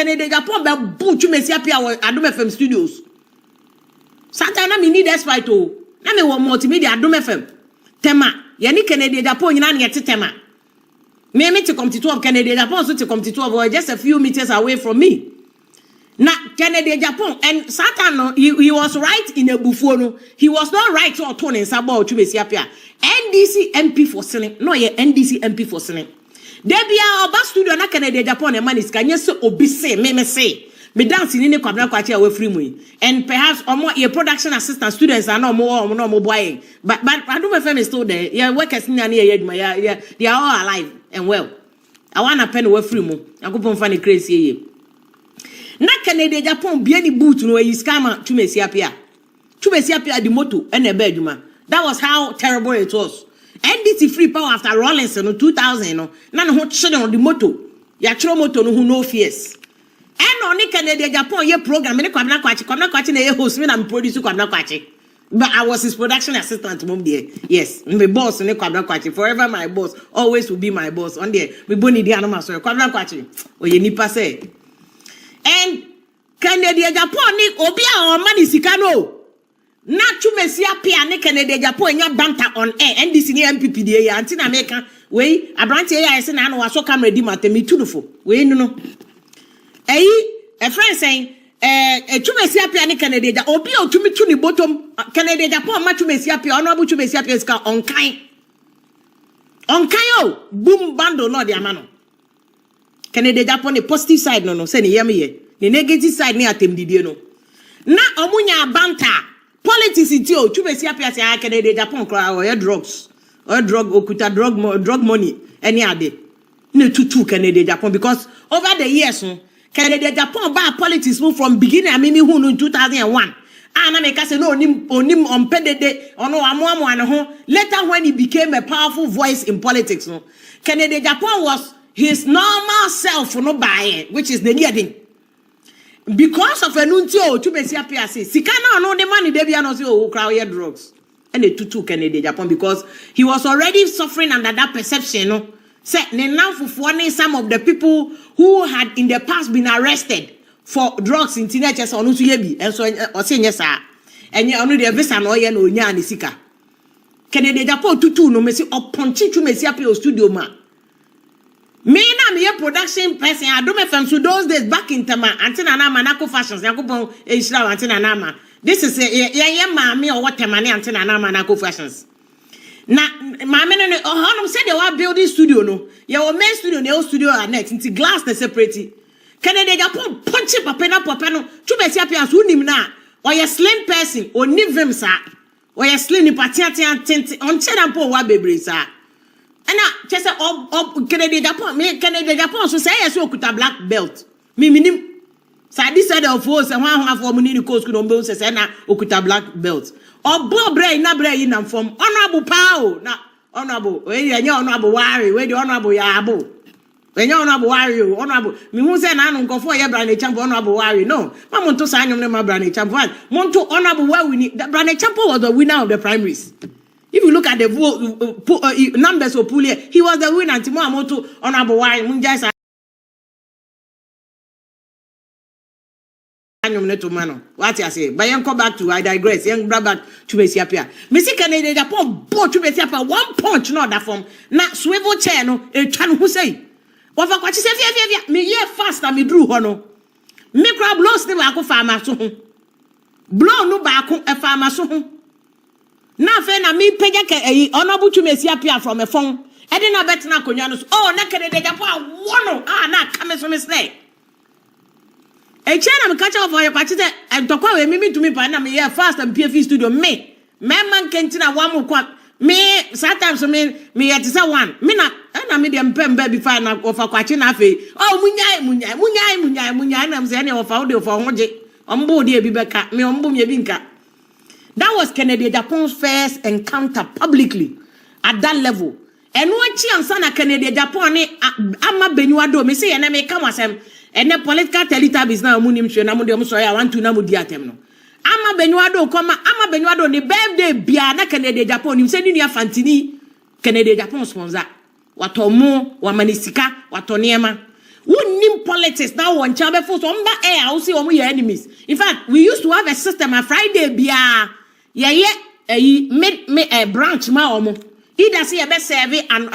Kennedy Agyapong be boot to Messia Pia Adom FM studios. Sometimes I need despite to. Na me want multimedia Adom FM. Tema. Yani Kennedy Agyapong ina yet tema. Me to come to 12 Kennedy Agyapong so to come to 12 or just a few meters away from me. Na Kennedy Agyapong and Satan he was right in a buffon. He was not right to turn in Sabo to Messia Pia. NDC MP for selling. No, yeah, NDC MP for selling. There be our bus studio na Kennedy Agyapong and man is can you say obese me say. Me dancing in the Kwabena Agyapong away free me. And perhaps or more your production assistant students are no more buying. But I do my family still there. Yeah, workers near yeah, they are all alive and well. I want a pen away free me. I go find a crazy. Na Kennedy Agyapong be any boot no is scammer to Messia Pia. To Messia Pia the motto and a beduma. That was how terrible it was. NDC free power after Rawlinson in 2000 no. None who children on the motto. Ya chro motto no who no fears. And only Kennedy Agyapong ye program me Kwabena Agyapong na ye host me na produce Kwabena Agyapong. But I was his production assistant mom there. Yes, my boss ne Kwabena Agyapong forever my boss, always will be my boss. On there me boni dia no maso Kwabena Agyapong. Oye nipa say. And Kennedy Agyapong ni obi a o mani sika no. Na Chumesia Pia ne Kennedy Agyapong nya banter on air NDC ni NPP dey ya anti na make we abrante ya ese na no waso camera di matemi tunufo. We no. A friend saying, Chumesia Pia ni Kennedy Agyapong obi o tumi tu ni bottom Kennedy Agyapong ma Chumesia Pia honorable Chumesia Pia ska on kind o boom bando no dia mano Kennedy Agyapong the positive side no say ni yemi ye the negative side ni atem didie no na omunya banta politics iti o Chumesia Pia say Kennedy Agyapong kra o drugs or drug okuta drug money any ade no tutu Kennedy Agyapong because over the years Kennedy Agyapong ba politics move from beginning amimi hu no 2001 ana make say no onim on pedede ono amoamo an ho later when he became a powerful voice in politics no Kennedy Agyapong was his normal self no buy which is the near thing because of enuntio to Messia Pia say sika na no the money dey bia no say o crowd here drugs and they tutu Kennedy Agyapong because he was already suffering under that perception no say now for some of the people who had in the past been arrested for drugs in teenagers on Usuyebi and so or saying yes sir and you only the visa no ye no nya ni sika Kennedy Agyapong tutu no me say oponchi to Messia Pia studio ma me na me production person Adom FM so those days back in Tama antina na manako fashions yakupon ehira antina na ma this is ye ma me or what Tama ne antina na manako fashions na mama no honum said they were building studio no your main studio no studio are net into glass na separate Kennedy Agyapong punch papa no to Messia Pia so nim na or your slim person onim vim sa or your slim ni patiatia on cherampo wa bebre sa and just Kennedy Agyapong so say yes okuta black belt me minim sa this side of us and one half of money ni coast no be say na okuta black belt or bob brain na brain na from honorable power na honorable we nya honorable worry we the honorable yabo we nya honorable worry honorable me hu say na no nkofo ye brand champo honorable worry no ma monto sa anyom ne ma brand champo monto honorable worry ni brand champo was the winner of the primaries. If you look at the vote, numbers of Pulia, he was the winner. Timo Amoto honorable worry munja what I say, but young come back to I digress. Young bring back to Messia Pia. Missy Kennedy Agyapong bought to Messia Pia 1 punch, not that form. Not swivel chair, no, a chan who say. What for what you say, me ye fast and me drew hono. Me crab blows the Ako farmer so. Blow no back a farmer so. Now, Fena, me pay honorable to Messia Pia from a phone. I didn't know better now, Konyanos. Oh, na Kennedy Agyapong, one, not coming from his leg. A channel catch up for your party and talk away me to me partner me here fast and PFE studio me man cantina one more quack me sometimes me at one me na and me dem pem baby fine of a quaching afe oh munya I'm saying of audio for hoje on board here bibeka me on boom yebinka. That was Kennedy Agyapong's first encounter publicly at that level and what chi ansana Kennedy Agyapong ni ama benyuado me say na me come asem and the political teletabis na munim shwe na mundi omuso ya want to na mudi atem no ama benyuado koma ama benyuado ni birthday bia na Kennedy Agyapong nim se ni afantini Kennedy Agyapong sponsor watomo wa manisika watoniema nim politics now one chamber for some air I see your enemies. In fact, we used to have a system on Friday bia made a branch ma omo. Either see a best survey and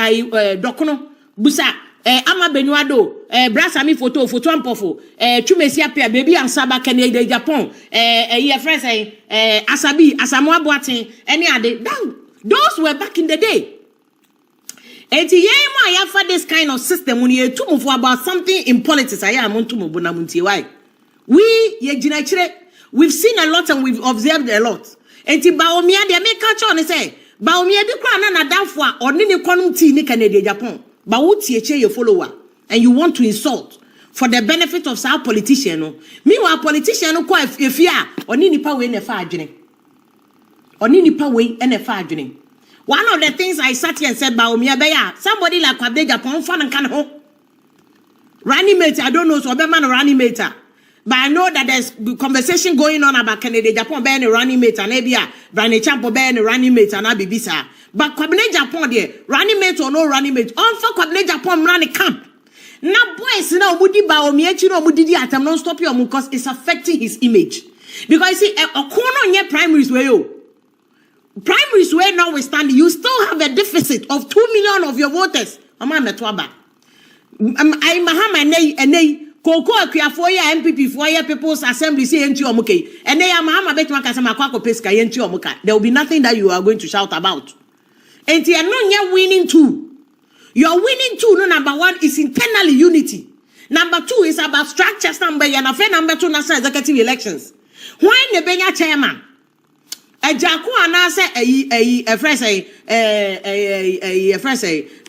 dokono busa ama benuado brasa mi photo ampofo tumesi apia baby ansaba Kennedy Agyapong ye friends asabi asamoah boaten any ade. Those were back in the day. Eti yema ya for this kind of system when you too for about something in politics. I am on to Bonamunti. Why? We've seen a lot and we've observed a lot. Eti Bawumia they make catch on and say Bawumia di kwa na danfo or ni konum ti ni Kennedy Agyapong. Ba otchere your follower and you want to insult for the benefit of some politician. No. Meanwhile politician no kwa efia oni nipa we na fa adwene. Oni nipa we na fa adwene. One of the things I sat here and said, Bawumia beya, somebody like Kwabena Agyapong fan and can ho. Running mate, I don't know, so be man running mate. But I know that there's conversation going on about Kennedy Agyapong being a running mate and maybe Brane Champo being a running mate and Abibisa. But Kwabena Agyapong there, running mate or no running mate, on for Kwabena Agyapong run a camp. Now boys, now mudi Bawumia, you know, mudi atam non stop you because it's affecting his image. Because you see, a corner near primaries where you. Primaries where notwithstanding, you still have a deficit of 2 million of your voters. I Mahamadu Koko Akufo Addo NPP for People's Assembly say enti omuke. And they are Mahamadu Bawumia kasema kwako peska enti omuka. There will be nothing that you are going to shout about. And you are not winning too. Your winning too, no, number one is internally unity. Number two is about structures. Number two, national executive elections. Why the Benya chairman? Agyarko Anas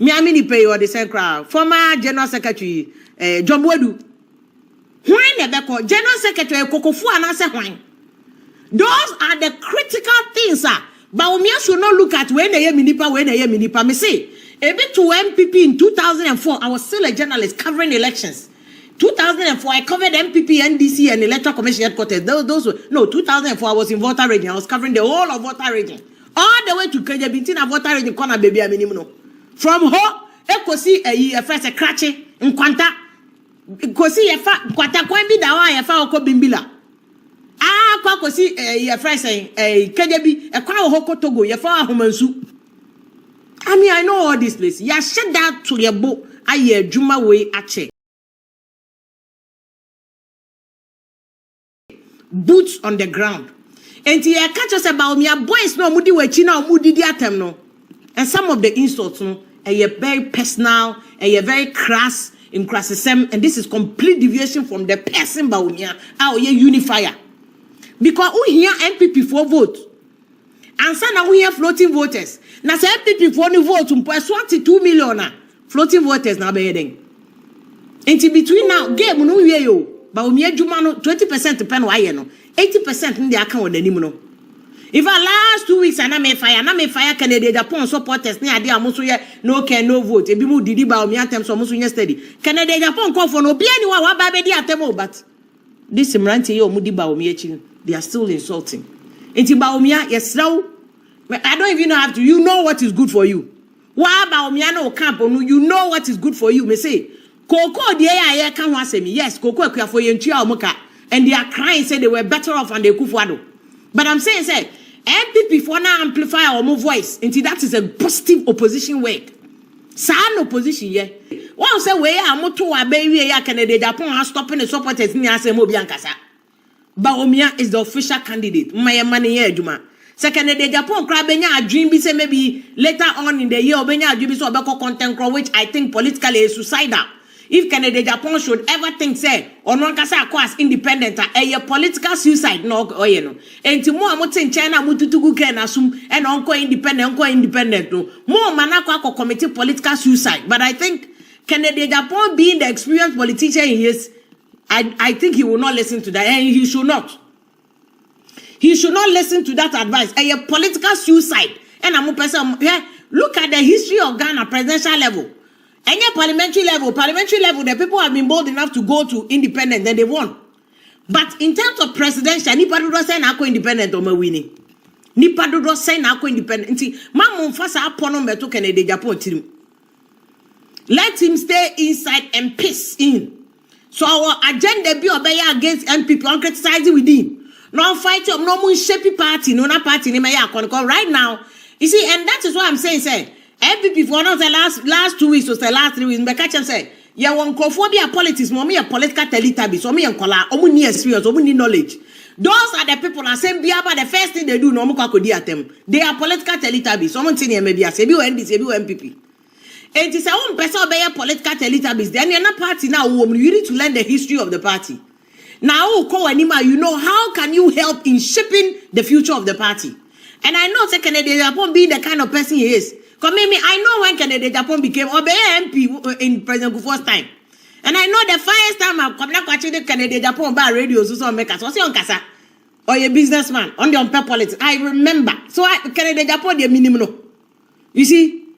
Miami pay or the Central former General Secretary John Wedu. When the Beko General Secretary Akufo Addo when those are the critical things, sir. Bawumia should not look at when they minipa. Me say a bit to NPP in 2004. I was still a journalist covering elections. 2004, I covered NPP, NDC, and Electoral Commission headquarters. Those were, no, 2004, I was in Volta region. I was covering the whole of Volta region. All the way to Kejabintin and Volta region, corner baby, I mean, from ho, Ekosi, a first a cratchy, in Quanta, Kosi, a fat, Quata, Quambi, Dawa, a Fauco Bimbila. Ah, Kwakosi, a first a Kejabi, a Kwa Hoko Togo, a Fa Homansu. I mean, I know all this place. Ya shut that to your boat, I Juma way at check. Boots on the ground. And you catch us about me, boys no mudi we china mudi diatem no. And some of the insults no, are very personal, are very crass in crassism, and this is complete deviation from the person Bawumia, our unifier. Because we hear NPP for vote. And some we hear floating voters. Now say NPP for the vote to 2 million floating voters now be heading. And between now, game no we yo. Bawumia Jumano 20% pen why no 80% in the account the nimuno. If our last 2 weeks and I may fire Kennedy Agyapong supporters near the Amusuya no can no vote. A bimu didi Bawumia tem so musu yesterday. Kennedy Agyapong call for no piani wa babedi atemo, but this Imranti yo mudi Bawumia chin, they are still insulting. Inti Bawumia yes now I don't even have to, you know what is good for you. Wa Bawumia no camp no, you know what is good for you, me say. Koko the AI can was me. Yes, Koko Akufo Addo and they are crying, say they were better off and they Akufo Addo. But I'm saying, say, NPP for now amplify our more voice. Until that is a positive opposition work. Sound opposition, yeah. One say we are moto a baby ya Kennedy Agyapong stopping the supporters ni ase mo biankasa. Bawumia is the official candidate. My money here, Juma. Second, Kennedy Agyapong Kwabena a dream be say maybe later on in the year Obenya a dream so about content which I think politically is suicidal. If Kennedy Agyapong should ever think say or non kasa as independent a political suicide no or you know and to more in China mututugu ken assume and uncle independent no more manako committee political suicide. But I think Kennedy Agyapong being the experienced politician he is, I think he will not listen to that, and he should not. He should not listen to that advice. A political suicide. And I'm a person here. Look at the history of Ghana presidential level. And parliamentary level, the people have been bold enough to go to independent, then they won. But in terms of presidential, nipa do say na ako independent o ma winning. Nipa do say na ako independent. Nti mamu mfasa apono meto Kennedy Agyapong tirim. Let him stay inside and piss in. So our agenda be obey against NPP on criticizing within. No fight up, no more shapey party, no party in my right now. You see, and that is what I'm saying, say. NPP for not the last 2 weeks or the last 3 weeks, but catch and say, yeah, one cophobia politics, mommy a political teletabi, or me and color, only experience, only knowledge. Those are the people that say, but the first thing they do, no more them. They are political teletabi. Someone saying, maybe I say, you NPP. It is our own person by political teletabi. Then you're not party now, you need to learn the history of the party. Now, you know, how can you help in shaping the future of the party? And I know Kennedy Agyapong being the kind of person he is. Because maybe I know when Kennedy Agyapong became MP in President Akufo's time. And I know the first time I've come back to Kennedy Agyapong by radio, so make us what's on Kasa or a businessman on the unpaid politics. I remember. So Kennedy Agyapong the minimum. You see?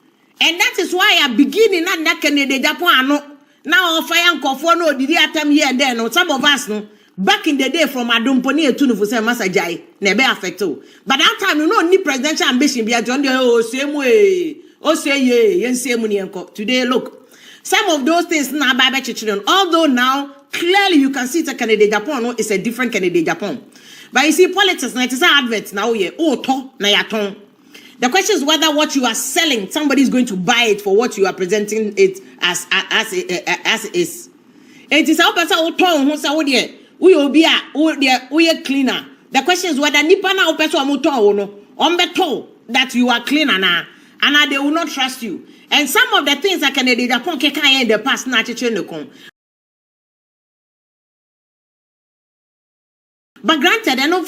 And that is why I begin in that Kennedy Agyapong. Now fire and Kojo no did attempt here and there. No, some of us no. Back in the day from Adom to for say Masajai, never affected. But that time, you know, any presidential ambition be John the same way. Oh, say ye, same money. Today, look, some of those things now by children. Although now, clearly you can see the Kennedy Agyapong is a different Kennedy Agyapong. But you see, politics, now it is adverts now, yeah, na yaton. The question is whether what you are selling, somebody is going to buy it for what you are presenting it as is. It is our person who told who say, we will be a cleaner. The question is whether nipa na opeso amuto no ombeto that you are cleaner na and they will not trust you. And some of the things that Kennedy Agyapong can in the past na chiche no kon. But granted, I know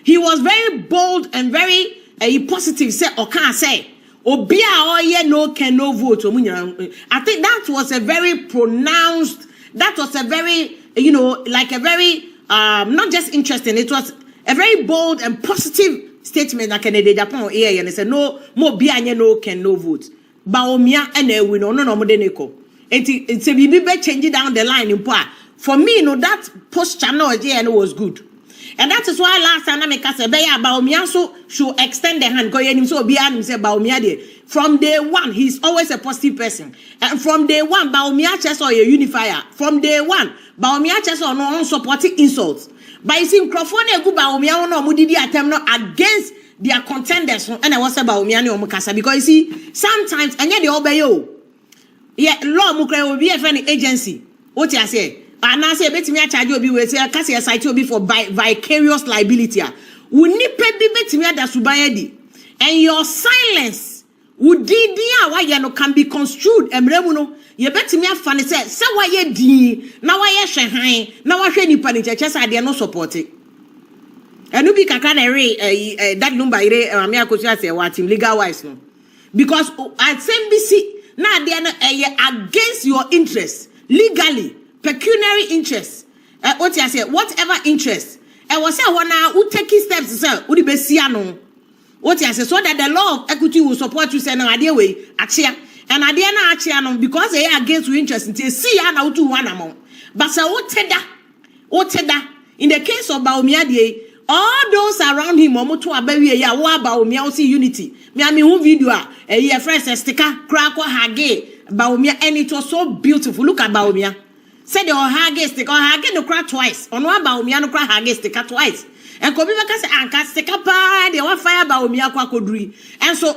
he was very bold and very positive. Say or can't say obia oye no can no vote. I think that was a very pronounced. That was a very like a very not just interesting. It was a very bold and positive statement that Kennedy Agyapong here and they said no more be no can no vote. Bawumia and we no modeneko. It's a be changing down the line in part. For me, that posture no was good. And that is why last time I make us say Bawumia so should extend the hand because him so be him say Bawumia from day one he's always a positive person. And from day one Bawumia chess or a unifier. From day one Bawumia chess or no supporting insults. But you see Crawford go Bawumia no mudidi attempt against their contenders and I was say Bawumia no mukasa because you see sometimes and they obey you. Yeah, law mukre will be a friendly agency. What you say? And I say, betimi charge you be we say kasi site you be for vicarious liability. We need be betimi da subayedi. And your silence would why you no can be construed emremu no. You betimi afane say why ye di na why ye hwehan na why hwe nipa ni cheche say they no support it. Enu bi kakra na that number ire me akosu say what team legal wise no. Because at SMBC na they are against your interests legally. Pecuniary interest, what you say, whatever interest, and was say when who taking steps to say, would be siano. What you say, so that the law of equity will support you, say, no idea way, achia, and idea na achia, because they are against your interest, and see, I know to one amount. But so, what teda, in the case of Bawumia, all those around him, Omoto Abawi, ya wa Bawumia, see unity. Me, I mean, who video, a year fresh, a sticker, crack or hage, Bawumia, and it was so beautiful. Look at Bawumia. Said the hage stick or hage no crack twice. On one Bawumia no crack hage stick twice. And Kobi Bakase anka stick up they want fire Bawumia Kwakodri. And so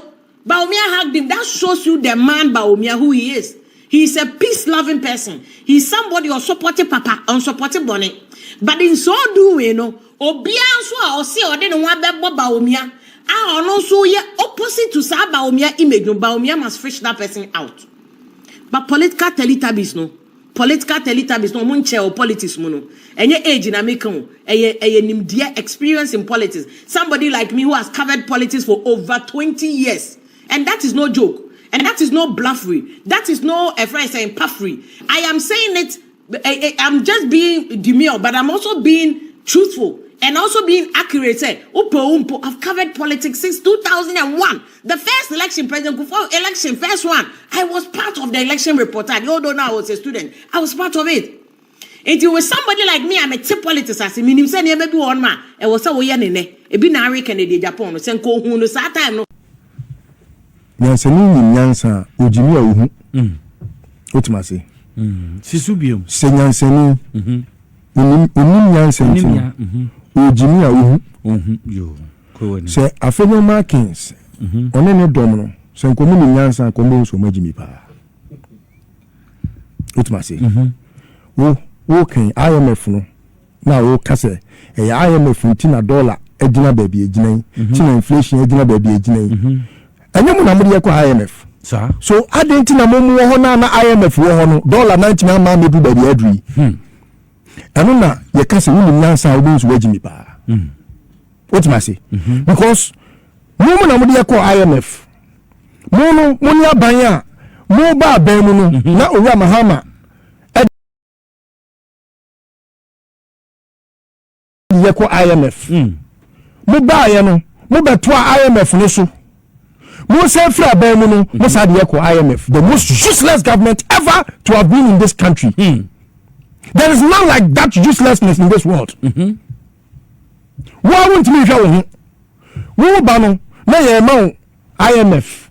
Bawumia hugged him. That shows you the man Bawumia who he is. He is a peace-loving person. He is somebody who supported Papa, unsupported Bonnie. But in so doing, Obianso or see or didn't want Bawumia. I also ye opposite to Sa Bawumia image. Bawumia must fish that person out. But political Teletubbies no. Political Teletubbies no munche or politics mono. And your age in American, a experience in politics. Somebody like me who has covered politics for over 20 years. And that is no joke. And that is no bluffery. That is no friend saying puffery. I am saying it, I'm just being demure, but I'm also being truthful. And also being accurate. Say, I've covered politics since 2001. The first election, President Akufo election, first one. I was part of the election reporter. Although now I was a student, I was part of it. If you were somebody like me, I'm a tip politics. I mean, you said maybe one man. I was so young in it. It be Nari Kennedy Agyapong. Sen ko hunu sa time no. Nyansa ni nyansa ojimi a ohu. Otimase. Sisubium. Senyanseni. Nyanseni. Ojimia uhu. Yo. Se Afenyo Markins. Onene domino. Se nkomu nyansa nkomu so majimi pa. Utmasi. Wo kan IMF no. Na wo kase IMF ntina dollar ejina baby ejina ntina inflation ejina baby ejina anyemu na muri yakọ IMF so adenti na momu ho na IMF wo ho no dollar 90 ma mebu baby adri anu na ye kase wuni nyansa obi nso wajimi pa what ma say because momu na muri yakọ IMF moni aban a mo ba aban mu no na owura mahama yeko IMF mo ba ye no mo beto IMF no so mo say free aban mu no mo say yeko IMF the most useless government ever to have been in this country there is none like that uselessness in this world why won't me hwe wo ba no na ye ma IMF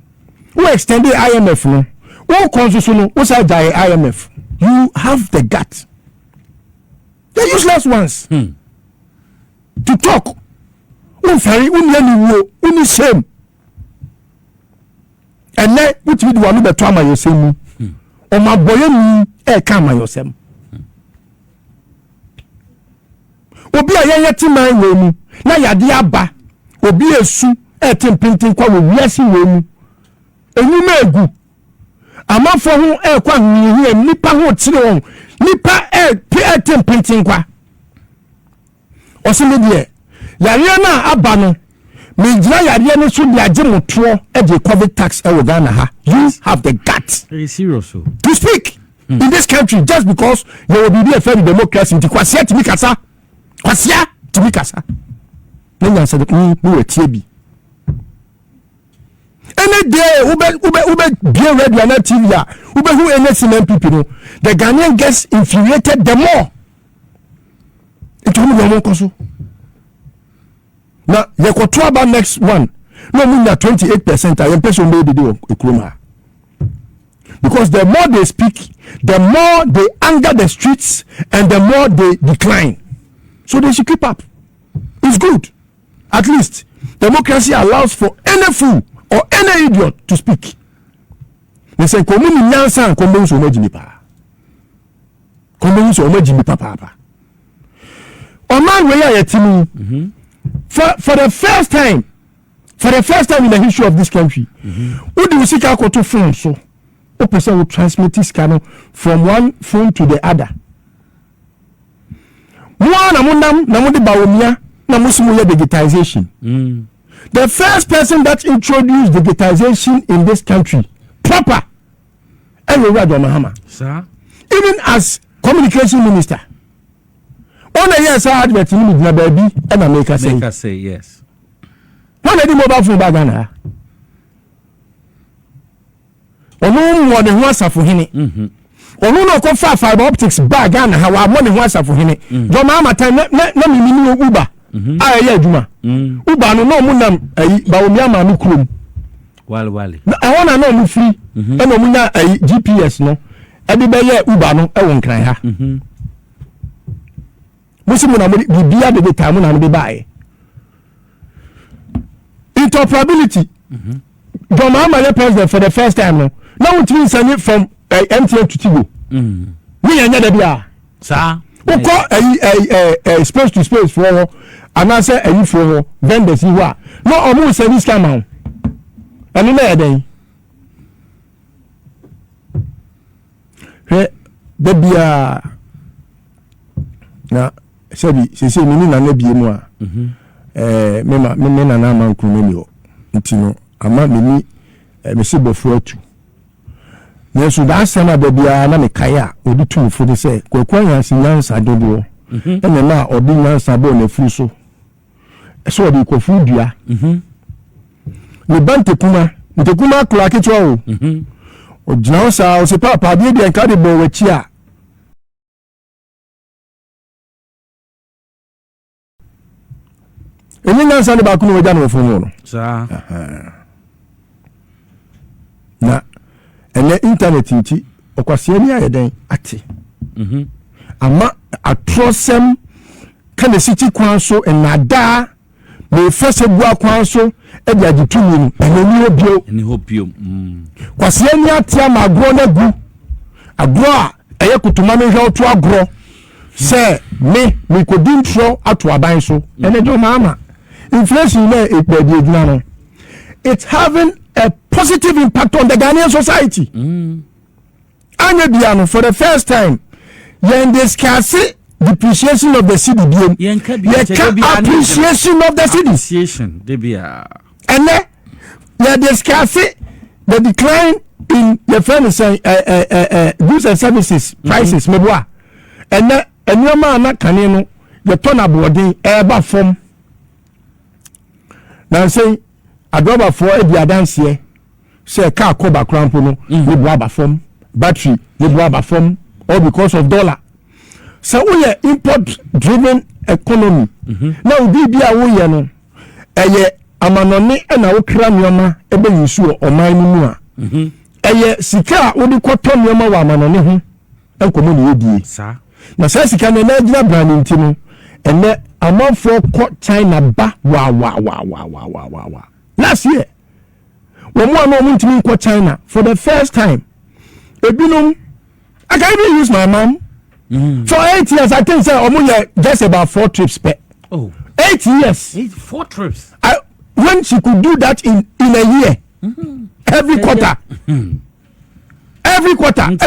wo extend the IMF no wo konso no wo say die IMF you have the gut the useless ones to talk very uni shame and then which we do want to trauma yourself or my boy me come yourself obi a yeti man we mu na yade aba obi esu printing kwa we wiase we mu enu megu amafo ho kwa nyi nipa ho tire won nipa printing kwa osimedie yare na aba no me gira yare no so dia gemoto e de COVID tax e Ghana ha you have the guts very serious to speak in this country just because you will be a fair democracy to kwasia timikasa na nyansa de mu wetie bi any day ube be ready on TV ya ube who NPP no the Ghanaian gets infuriated the more it will be more so now you go to about next one no mean that 28% I am person made the ekroma because the more they speak the more they anger the streets and the more they decline so they should keep up. It's good. At least democracy allows for any fool or any idiot to speak. They say komuni nyansa komuni so majimi pa papa oman we ya yetimi for the first time in the history of this country who do we see Akoto phone so a person will transmit this channel from one phone to the other na mudi Bawumia na musimu ya digitization the first person that introduced digitization in this country proper Adom Mahama sir even as communication minister on a yes advert in the baby and make us say yes when the mobile phone bagana onu mo de ho asafo hene onu no ko fa fiber optics bagana ha wa mo de ho asafo hene do ma amata na mimi uba aye adwuma uba no mu nam Bawumia ma no krom wale na wona na mu free e no mu nya GPS no e de be ye uba no e won kran ha musimu na bibia de time na be bae interoperability Bawumia president for the first time no now it means send it from MTN to Tigo we anya da bia sir uko space to space for anase ayi for vendors yi wa no omu service come on ani na yeden da bia na sebi sese ni na bie mu a me na man kru me o ntino ama me me se bofo atu na so da asema da bia na me kaya odi tu fu de se Kweku Annan sinyansa dodo ene na odi nyansa bo na fu so so odi kofu dua ni bante kuma kula ketwa o o jina sa o se papa de de nka de bo wachi a eni nyansa ne ba ku no waja no fu no sa na ene internet nti okwasie ni ayeden ate ama atrosem kana city kwan so enada me fese bua kwan so e dia gitumi eni hobio kwase ani atia ma agro na gu agro a eye kutuma me hwe oto agro se me kodintro ato aban so ene jo mama inflation na ekpedi eduna no it's having a positive impact on the Ghanaian society anya biano for the first time yen discuss depreciation of the city bien appreciation of the city appreciation de bia and then they discuss the decline in the furnace goods and services prices meboa and then enema na kane no the turn abroading eba form now say adoba for e bia dance here say car ko ba krampo no we bua ba form battery we bua ba form all because of dollar. So we are import driven economy. Now bibia we are no eye amanone na wo kra nyoma ebe yisu o man mu a eye sika wo de kwoto nyoma wa amanone ho enkomo ne yedie sa na sa sika na na gina brand ntino ene amafo ko China ba wa last year when one no ntimi ko China for the first time ebinum I can even use my mom. For 8 years, I think say just about 4 trips per. Oh, 8 years. 4 trips. When she could do that in a year, every quarter, every quarter. And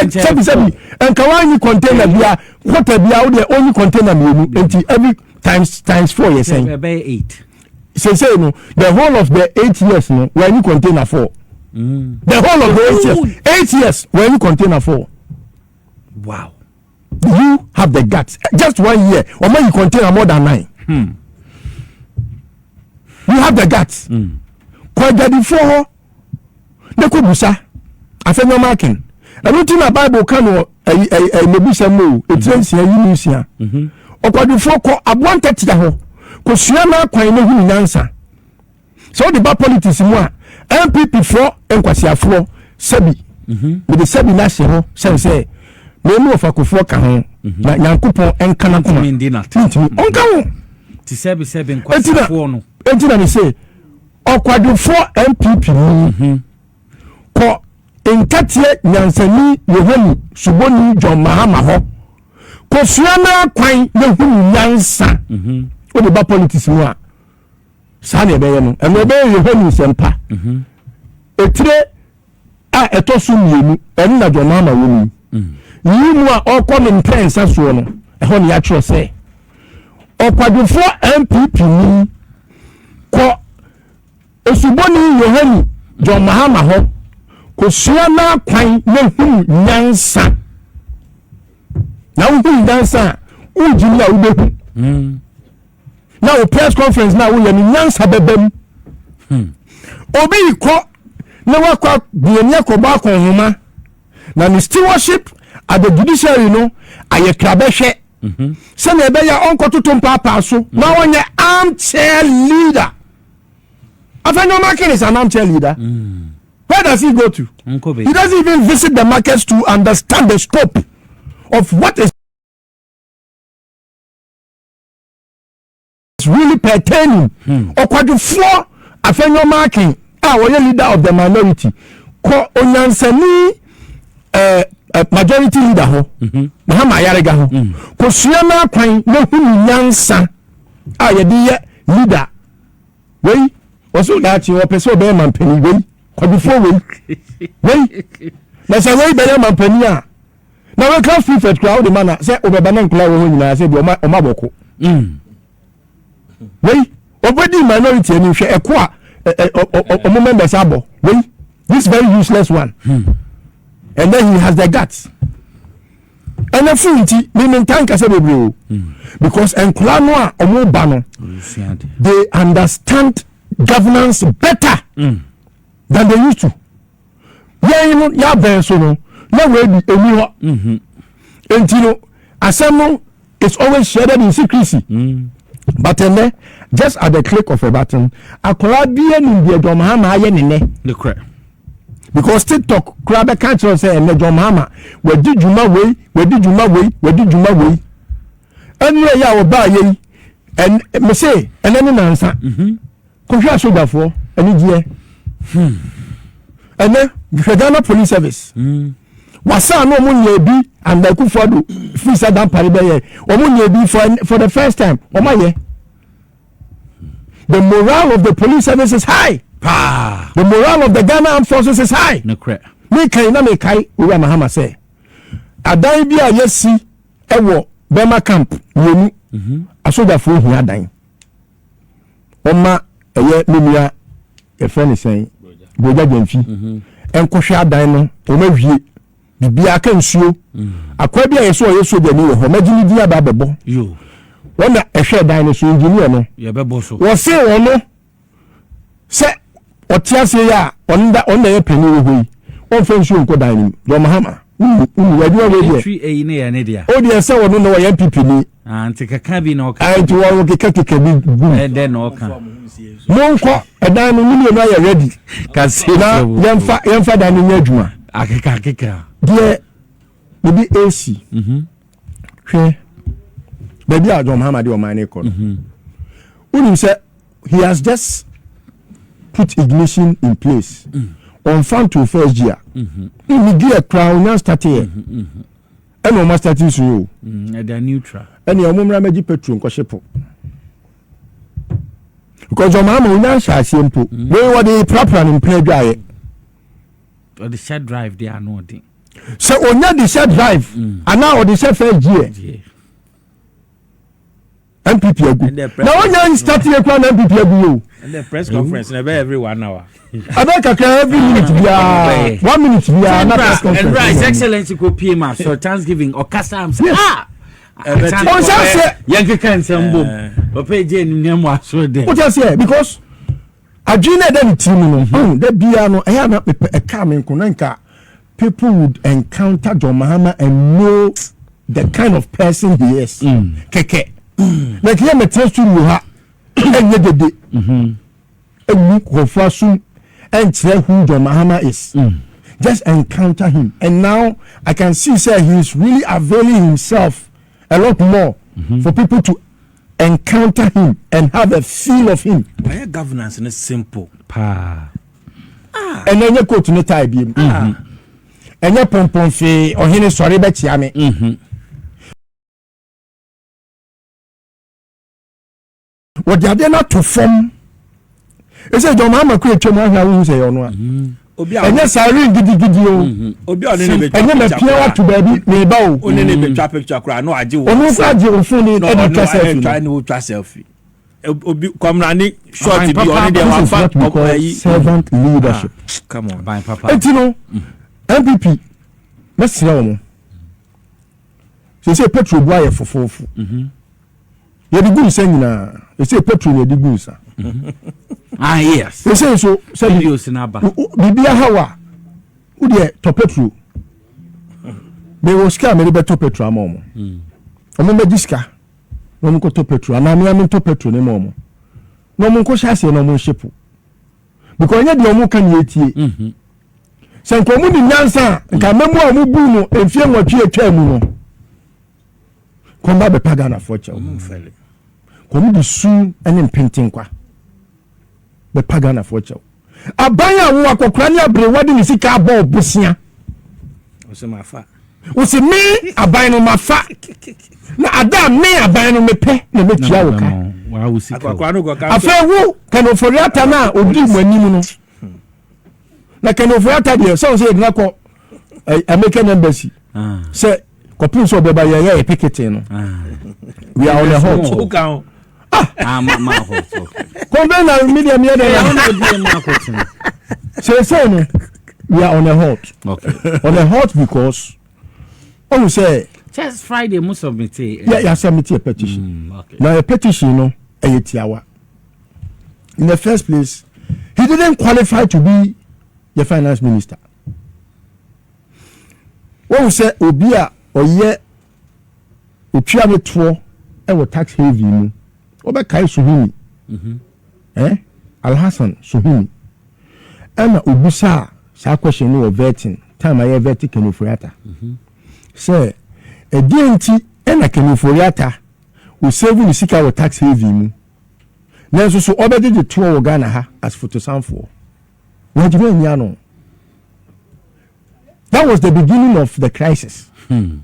Kawani container bia quarter bia the only container me every times 4 years. Say 8. Say no the whole of the 8 years no when you container 4. The whole of the 8 years when you container 4. Wow. You have the guts. Just 1 year, or when you contain more than 9. You have the guts. Kwagadi for the kubusa. I said no marking. I don't think a Bible can a mebisa mo. It says here you lose here. Or kwadi for ko abwanted yaho. Kosiana kwa ine hu nyansa. So the bad politics mo NPP for enkwasi afro sebi. With the sebi na shero say Nemu of Akufo Addo na Nyankopon enkana kuma onka wo ti sebe nkwasifo no entina ni say okwadufo NPP ko enkatie nyansani yehoni suboni John Mahama ho ko suana kwan yehuni nyansa o de ba politics mu a sa na ebe ye no eno ebe yehoni sempa etire a etosu mienu enu na John Mahama woni you are all coming pens as one. A honey actual say. Or quadrifo NPP ni ko osuboni yohani John Mahama ho ko suana kwan na hu nyansa. Na hu nyansa u jimi a ubehu. Na o press conference na wo yemi nyansa bebem. Obi ko na wakwa bienya ko ba ko homa. Na ni stewardship at the judiciary no aye krabehwe se na ebe ya onkototo papa so na wonye armchair leader Afanyo market is an armchair leader. Where does he go to? He doesn't even visit the markets to understand the scope of what is really pertaining okwadu for Afanyo market leader of the minority ko onyansani majority leader ho Mahamadu Yarega ho ko suama kwan na hunu nyansa yedi leader wey waso that you person be man pani wey ko before wey na say wey be man pani a na we class prefect crowd the man say obeba na nkula wo nyina say bi o ma boko wey obedi minority ani hwe eko a o members abo wey this very useless one and then he has the guts and the funti meaning tanka say bebre because enkula no a omo ba no they understand governance better than they used to. Ya ben so no na we bi emi ho entino asemo is always shared in secrecy but then just at the click of a button akola bia ni bi Adom ha ma aye ne the correct because TikTok crab can't say and John Mama where did you my way and where you buy ye and me say and then answer Kojo so therefore any year and then the Ghana Police Service wasa no munye bi and Akufo Addo free sadam paribe omunye bi for the first time omaye the morale of the police service is high. The morale of the Ghana Armed Forces is high. No crap. Me kai we Mahama say. Adan bi a yesi ewo Bema camp wonu. Asoja fo hu adan. Oma eye memia e friend say Boja Gyamfi. Enkohwe adan no omawie bibia ka nsuo. Akwa bi a yeso de ni wo ho magini di aba bebo. Yo. Wona ehwe dan no so engineer no. Ye bebo so. Wo say wono se otiase ya onda ye peni wo yi on fe nsuo nko dan ni do Mahama wadu wa dey tree e ne ya ne dia o dey say wono no ye NPP ni anti kaka bi na o ka anti wo keka bi gu e den na o ka monko edan no ni no ya ready ka se na yemfa dan ni adwuma akeka de bi AC hwe baby Adom Mahama de o man ko unim say he has just put ignition in place on fan to first year. We give a crown now start here. And no master starting so. They are neutral. And your mum ramage petrol ko shepo. Because your mama will not share simple. Where were the proper and play dry? Or the shared drive they are not. So on the shared drive and now the shared first year. NPP. Now when you start here crown NPP and the press conference never every 1 hour. Abeka every minute bia 1 minute bia na press conference. And His Excellency go PM so Thanksgiving or kasa am say on say yanke kan sembo papa je ni nemu aso de. What you say because adwene dem team no da bia no eya na e ka me nko nka people would encounter John Mahama and know the kind of person he is. Keke like here me test you ha enye dede egu kofa sun and tell who John Mahama is. Just encounter him and now I can see say he is really availing himself a lot more for people to encounter him and have a feel of him. Why governance is simple pa and then you go to the tie beam and you pom fe or hini sorry be tia me what they are not to form. It's a John Mahama create John Mahama who say ono a and yes I read gidi o obi on ne be and then appear to baby me ba o on ne be picture kra no age wo onu kwa je o phone e dey selfie try no try selfie obi komrani short bi on dey one fact servant leadership. Come on by papa etino NPP mesira wo say petrol boy fofofo ye di gun sanyina they say petrol ye di gun sa yes they say so videos na ba bibia hawa wo de to petrol me wo ska me be to petrol amomo omo me diska no mo ko to petrol na me am to petrol ne momo no mo ko shase no mo shepu because nya de omo kan yetie sanko mu ni nyansa nka memu a mu bu no efie nwotwe atwa mu no komba be paga na focha omo fele komu di su ene mpenten kwa be paga na focha abanya wo akokra ne abre wadi ni sika ba obusia o se mafa o se me aban no mafa na ada me aban no mepe na metua wo ka wa wo sika akokra no go ka afa wo Ken Ofori Atta na odi mu anim no na Ken Ofori Atta de so say na ko American embassy say kopin so beba ye picketing no we are on the hot ma hot Kwabena media me dey say no we are on the hot on the hot because you say just Friday most of me say yeah submit a petition now a petition no ayetiawa in the first place he didn't qualify to be the finance minister. You say obia oye otwa meto e wo tax heavy mu obekai Suhumi Alhassan Suhumi ana obusa sa question no vetting time I vetting Ken Ofori Atta say e dienti na Ken Ofori Atta we save ni sika with tax haven mu na so obedi the tour wo Ghana ha as photosanfo we di nya no. That was the beginning of the crisis. Ken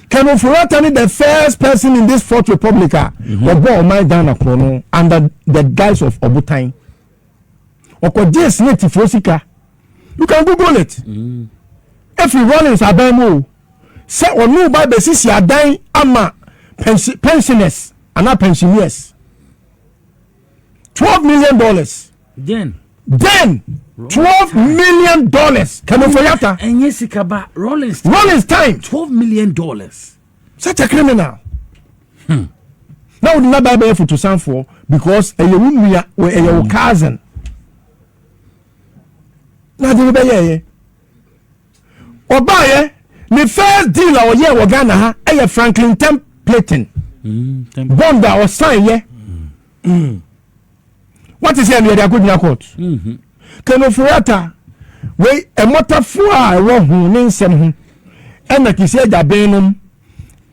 Ofori Atta the first person in this Fourth Republic was born my Ghana chrono under the guise of Obutan. Okoje sneti fosika. You can Google it. If you run in Sabemo, say or no by basis ya dying ama pensioners and not pensioners. $12 million. Then $12 million. Ken Ofori Atta. And yes, Ikaba Rollins time. $12 million. Such a criminal. Now we not buy for to stand for because a your cousin. Now the baby. Obaye, the first deal our year we Ghana ha, a Franklin templating. Bond that was signed What is here? We are good in court. Ken Ofori Atta, we a motor for a wrong name some, and like you said, that benum,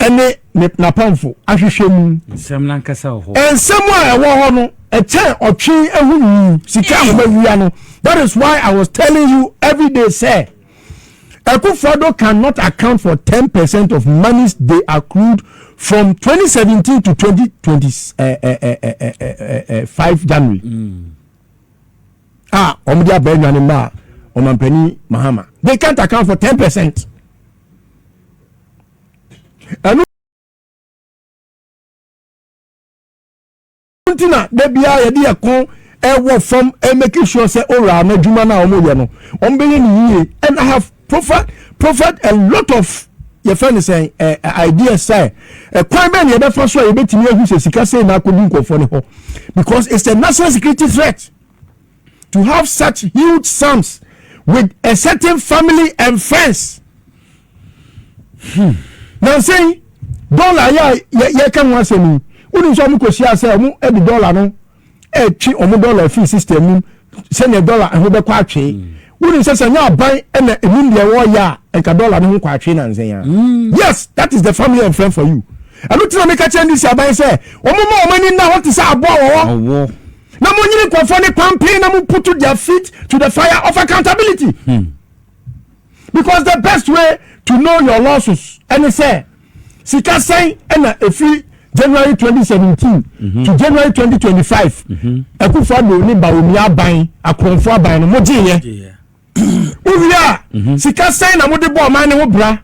and na pamfo, ahwehwem. Sem lankasa ho. And somewhere a war no, a chair or tree a woman, sika. That is why I was telling you every day, sir. Akufo Addo cannot account for 10% of monies they accrued from 2017 to 2025 January. Omudia Benyanima, Omampeni Mahama. They can't account for 10%. And they be a con work from making sure say ora na juma na omo no and I have proffered a lot of your friend saying ideas say kwai be na be for so you betimi ahu se sika say na akodi nkofo ne ho because it's a national security threat to have such huge sums with a certain family and friends. Now say dollar ya kan wa se ni unu so mu ko sia say mu e di dollar no e twi omo dollar fee system mu se ne dollar ho be kwa atwe unu se se nya ban e na emu de wo ya e ka dollar no kwa atwe na nzen ya. Yes, that is the family and friend for you. And look to make a change this aban say omo ma omani na what is abo wo na mo nyini kwafo ne campaign na mo put their feet to the fire of accountability. Because the best way to know your losses and say sika say na efi January 2017 to January 2025 Akufo Addo ni Bawumia ban akonfo aban no moje ye uvia sika say na mo de bo man ne wo bra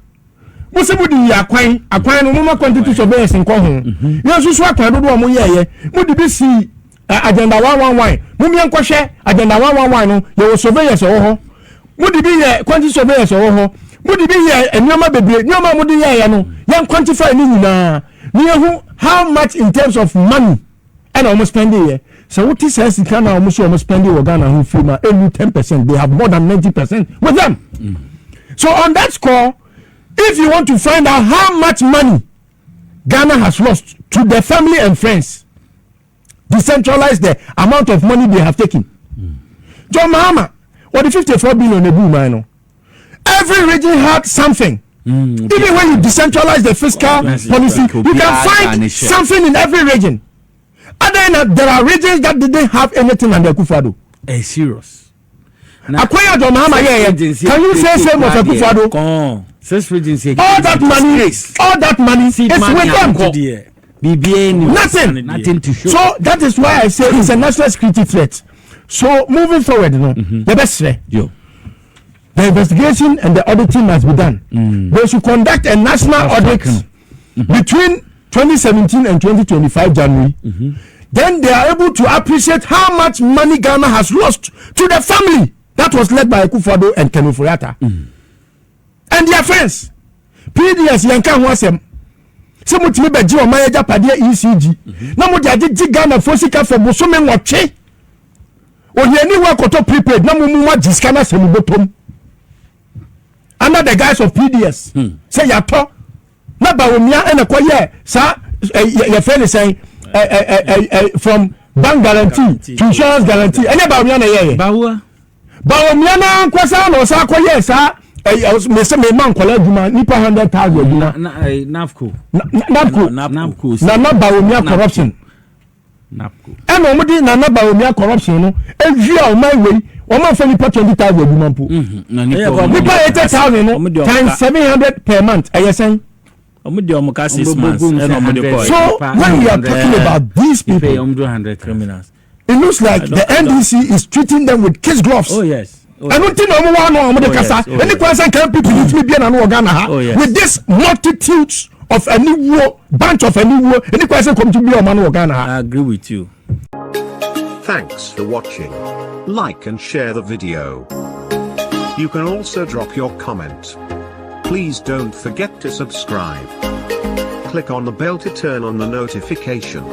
mo se mo di akwan no mo ma quantity surveillance nko ho ye susu akwan do mo ye mo di bi si agenda 111 mo mi enkohwe agenda 111 no ye wo surveillance wo ho mo di bi ye quantity surveillance wo ho mo di bi ye enoma bebre enoma mo di ye no ye quantify ni nyina ni hu how much in terms of money and almost spending here. So what is says can almost spending Ghana who free ma 10%. They have more than 90% with them. So on that score, if you want to find out how much money Ghana has lost to their family and friends, decentralize the amount of money they have taken. John Mahama, what the 54 billion a boom, every region had something. Even when you decentralize the fiscal policy, you can find something in every region. Other than that, there are regions that didn't have anything under Akufo Addo. Serious. Akufo Addo, can you say same of Akufo Addo? All that money is with them. Nothing to show. So that is why I say it's a national security threat. So moving forward, the best way. The investigation and the auditing must be done. They should conduct a national audit between 2017 and 2025 January. Then they are able to appreciate how much money Ghana has lost to the family that was led by Akufo Addo and Ken Ofori Atta. And their friends. PDS yanka ho asem. Se mutimi beji o maye japade ECG. Na mo dia gigi Ghana fosika for bosome nwotwe. Ohiani wa Akoto prepaid na mo mu wa jiska na semu botom. Under the guise of PDS. Say yato na Bawumia and akoye sa your friend is saying from bank guarantee to insurance guarantee. Any Bawumia na ye. Bawumia na kwasa no sa koye sa me se me man kola djuma nipa 100,000 djuma NAPO na Bawumia corruption NAPO and omudi na Bawumia corruption no evia o my way o ma fa nipa 20,000 djuma mpo nipa 80,000 no times 700 per month ayesen omudi omuka 6 months and omudi boy. So when we are talking about these people 100 criminals, it looks like the NDC is treating them with kiss gloves. Oh yes. I don't think any question can people need to be an Ghana with this multitudes of a new war, bunch of a new war. Any question come to be a man of Ghana. I agree with you. Thanks for watching. Like and share the video. You can also drop your comment. Please don't forget to subscribe. Click on the bell to turn on the notification.